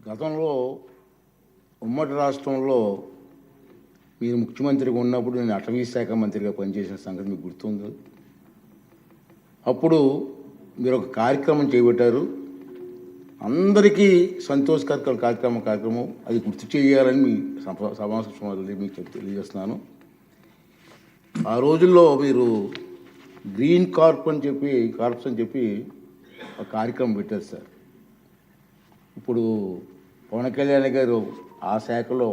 గతంలో ఉమ్మడి రాష్ట్రంలో మీరు ముఖ్యమంత్రిగా ఉన్నప్పుడు నేను అటవీ శాఖ మంత్రిగా పనిచేసిన సంగతి మీకు గుర్తుంది. అప్పుడు మీరు ఒక కార్యక్రమం చేపట్టారు. అందరికీ సంతోషకర కార్యక్రమం అది గుర్తు చేయాలని మీ సమావేశంలో మీకు తెలియజేస్తున్నాను. ఆ రోజుల్లో మీరు గ్రీన్ కార్ప్స్ అని చెప్పి ఒక కార్యక్రమం పెట్టారు సార్. ఇప్పుడు పవన్ కళ్యాణ్ గారు ఆ శాఖలో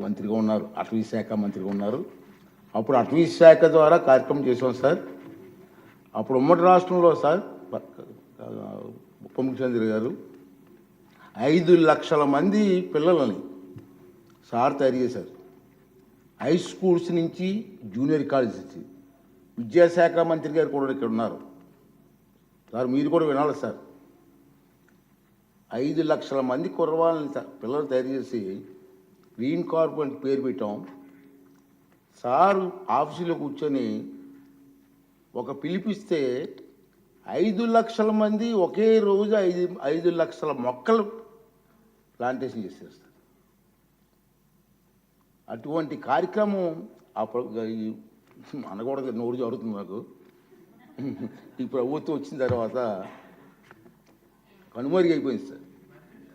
మంత్రిగా ఉన్నారు, అటవీ శాఖ మంత్రిగా ఉన్నారు. అప్పుడు అటవీ శాఖ ద్వారా కార్యక్రమం చేసాం సార్. అప్పుడు ఉమ్మడి రాష్ట్రంలో సార్ ఉప ముఖ్యమంత్రి గారు 5 లక్షల మంది పిల్లలని సార్ తయారు చేశారు. హై స్కూల్స్ నుంచి జూనియర్ కాలేజ్ నుంచి. విద్యాశాఖ మంత్రి గారు కూడా ఇక్కడ ఉన్నారు సార్, మీరు కూడా వినాలి సార్. 5 లక్షల మంది కుర్రవాళ్ళని పిల్లలు తయారు చేసి గ్రీన్ కార్ప్ అని పేరు పెట్టాం. సార్ ఆఫీసులో కూర్చొని ఒక పిలిపిస్తే 5 లక్షల మంది ఒకే రోజు 5 లక్షల మొక్కలు ప్లాంటేషన్ చేసేస్తారు. అటువంటి కార్యక్రమం అనకూడదు, నోరు జరుగుతుంది నాకు. ఈ ప్రభుత్వం వచ్చిన తర్వాత కనుమరుగైపోయింది సార్.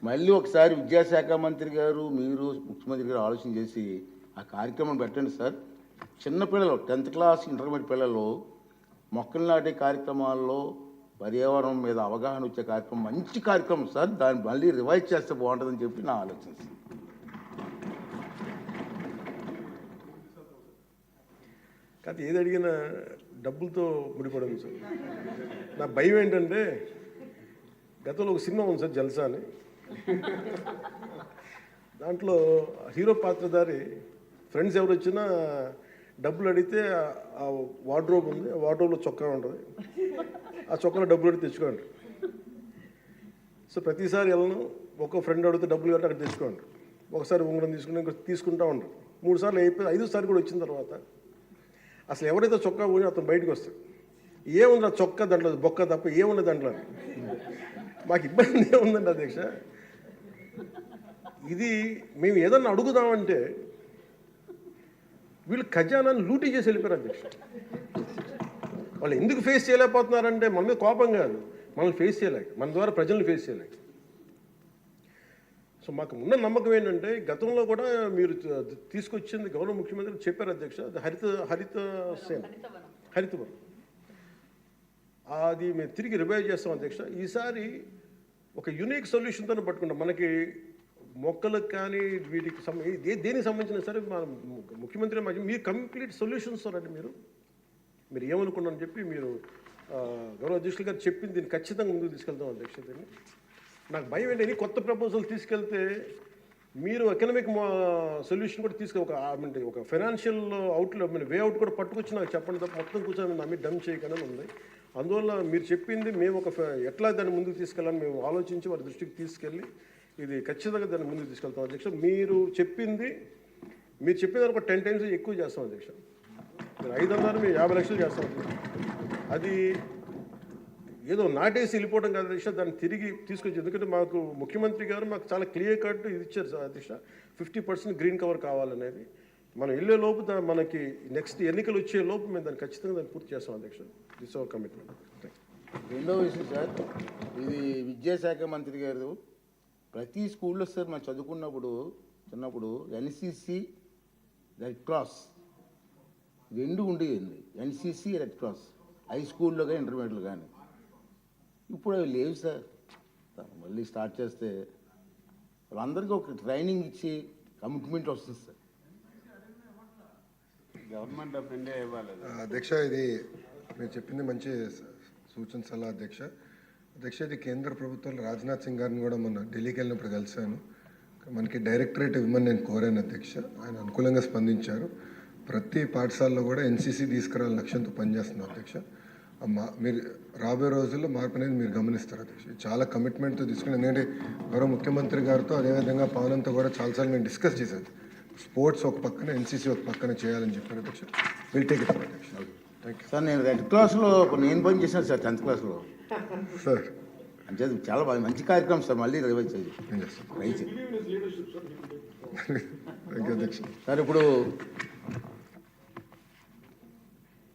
మళ్ళీ ఒకసారి విద్యాశాఖ మంత్రి గారు, మీరు ముఖ్యమంత్రి గారు ఆలోచన చేసి ఆ కార్యక్రమం పెట్టండి సార్. చిన్నపిల్లలు 10th క్లాస్ ఇంటర్మీడియట్ పిల్లలు మొక్కలు నాటే కార్యక్రమాల్లో పర్యావరణం మీద అవగాహన వచ్చే కార్యక్రమం మంచి కార్యక్రమం సార్. దాన్ని మళ్ళీ రివైజ్ చేస్తే బాగుంటుందని చెప్పి నా ఆలోచన సార్. కాదు, ఏది అడిగినా డబ్బులతో ముడిపడింది సార్. నా భయం ఏంటంటే గతంలో ఒక సినిమా ఉంది సార్, జల్సా అని. దాంట్లో హీరో పాత్రధారి ఫ్రెండ్స్ ఎవరు వచ్చినా డబ్బులు అడిగితే ఆ వార్డ్రోబ్ ఉంది, ఆ వార్డ్రోబ్లో చొక్కా ఉంటుంది, ఆ చొక్కాలో డబ్బులు అడిగి తెచ్చుకోండి. సో ప్రతిసారి వెళ్ళను, ఒక్కో ఫ్రెండ్ అడిగితే డబ్బులు కట్టి అక్కడ తెచ్చుకోండి. ఒకసారి ఉంగరం తీసుకుంటూ ఉంటారు. 3 సార్లు అయిపోయి 5వ సారి కూడా వచ్చిన తర్వాత అసలు ఎవరైతే చొక్కా పోయి అతను బయటకు వస్తాడు. ఏముంది ఆ చొక్కా దాంట్లో, బొక్క తప్ప ఏముంది దాంట్లో. మాకు ఇబ్బంది ఏముందండి అధ్యక్ష, ఇది మేము ఏదన్నా అడుగుదామంటే వీళ్ళు ఖజానాన్ని లూటీ చేసి వెళ్ళిపోయారు అధ్యక్ష. వాళ్ళు ఎందుకు ఫేస్ చేయలేకపోతున్నారంటే మన మీద కోపం కాదు, మనల్ని ఫేస్ చేయలేక, మన ద్వారా ప్రజల్ని ఫేస్ చేయలేక. సో మాకు ఉన్న నమ్మకం ఏంటంటే గతంలో కూడా మీరు తీసుకొచ్చింది గౌరవ ముఖ్యమంత్రి చెప్పారు అధ్యక్ష, అది హరితవనం. అది మేము తిరిగి రివైవ్ చేస్తాం అధ్యక్ష. ఈసారి ఒక యునిక్ సొల్యూషన్తో పట్టుకుంటాం. మనకి మొక్కలకు కానీ వీటికి దేనికి సంబంధించిన సరే మన ముఖ్యమంత్రి మీరు కంప్లీట్ సొల్యూషన్స్ అండి. మీరు ఏమనుకున్నారని చెప్పి మీరు గౌరవ అధ్యక్షులు గారు చెప్పింది దీన్ని ఖచ్చితంగా ముందుకు తీసుకెళ్తాం అధ్యక్ష. దీన్ని నాకు భయం ఏంటంటే కొత్త ప్రపోజల్ తీసుకెళ్తే మీరు ఎకనామిక్ సొల్యూషన్ కూడా ఒక ఫైనాన్షియల్ వే అవుట్ కూడా పట్టుకొచ్చి నాకు చెప్పండి తప్ప మొత్తం కూర్చొని నా మీద డమ్ చేయకనే ఉంది. అందువల్ల మీరు చెప్పింది మేము ఎట్లా దాన్ని ముందుకు తీసుకెళ్ళాలని మేము ఆలోచించి వారి దృష్టికి తీసుకెళ్ళి ఇది ఖచ్చితంగా దాన్ని ముందుకు తీసుకెళ్తాం అధ్యక్ష. మీరు చెప్పిన ఒక 10 times ఎక్కువ చేస్తాం అధ్యక్ష. మీరు 500 మేము 50 లక్షలు చేస్తాం. అది ఏదో నాటేసి వెళ్ళిపోవడం కాదు అధ్యక్ష, దాన్ని తిరిగి తీసుకొచ్చి. ఎందుకంటే మాకు ముఖ్యమంత్రి గారు మాకు చాలా క్లియర్ కట్ ఇది ఇచ్చారు అధ్యక్ష, 50% గ్రీన్ కవర్ కావాలనేది. మనం వెళ్ళే లోపు మనకి నెక్స్ట్ ఎన్నికలు వచ్చే లోపు మేము దాన్ని ఖచ్చితంగా దాన్ని పూర్తి చేస్తాం అధ్యక్ష. This our commitment. రెండో విషయం సార్, ఇది విద్యాశాఖ మంత్రి గారు ప్రతి స్కూల్లో సార్ మనం చిన్నప్పుడు ఎన్సిసి, రెడ్ క్రాస్ 2 ఉండేది. ఎన్సిసి, రెడ్ క్రాస్ హై స్కూల్లో కానీ ఇంటర్మీడియట్లో కానీ. ఇప్పుడు అవి లేవు సార్. మళ్ళీ స్టార్ట్ చేస్తే వాళ్ళందరికీ ఒక ట్రైనింగ్ ఇచ్చి కమిట్మెంట్ వస్తుంది సార్. గవర్నమెంట్ ఆఫ్ ఇండియా ఇవ్వాలి అధ్యక్ష. ఇది మీరు చెప్పింది మంచి సూచన సలహా అధ్యక్ష. ఇది కేంద్ర ప్రభుత్వంలో రాజ్నాథ్ సింగ్ గారిని కూడా మొన్న ఢిల్లీకి వెళ్ళినప్పుడు కలిశాను. మనకి డైరెక్టరేట్ ఇవ్వమని నేను కోరాను అధ్యక్ష. ఆయన అనుకూలంగా స్పందించారు. ప్రతి పాఠశాలలో కూడా ఎన్సీసీ తీసుకురావాలని లక్ష్యంతో పనిచేస్తున్నాం అధ్యక్ష. మీరు రాబోయే రోజుల్లో మార్పు అనేది మీరు గమనిస్తారు అధ్యక్ష. చాలా కమిట్మెంట్తో తీసుకుని, ఎందుకంటే గౌరవ ముఖ్యమంత్రి గారితో అదేవిధంగా పవన్తో కూడా చాలాసార్లు మేము డిస్కస్ చేశాను. స్పోర్ట్స్ ఒక పక్కన, ఎన్సీసీ ఒక పక్కన చేయాలని చెప్పారు అధ్యక్ష. విల్ టేక్ ఇట్ అధ్యక్ష. Thank you sir. నేను రెడ్ క్లాస్లో నేను పని చేశాను సార్ 10th క్లాస్లో సార్. అంటే అది చాలా బాగా మంచి కార్యక్రమం సార్, మళ్ళీ రివైజ్ చేయండి ఏం చేస్తాం రైట్. థ్యాంక్ యూ అధ్యక్ష. సార్ ఇప్పుడు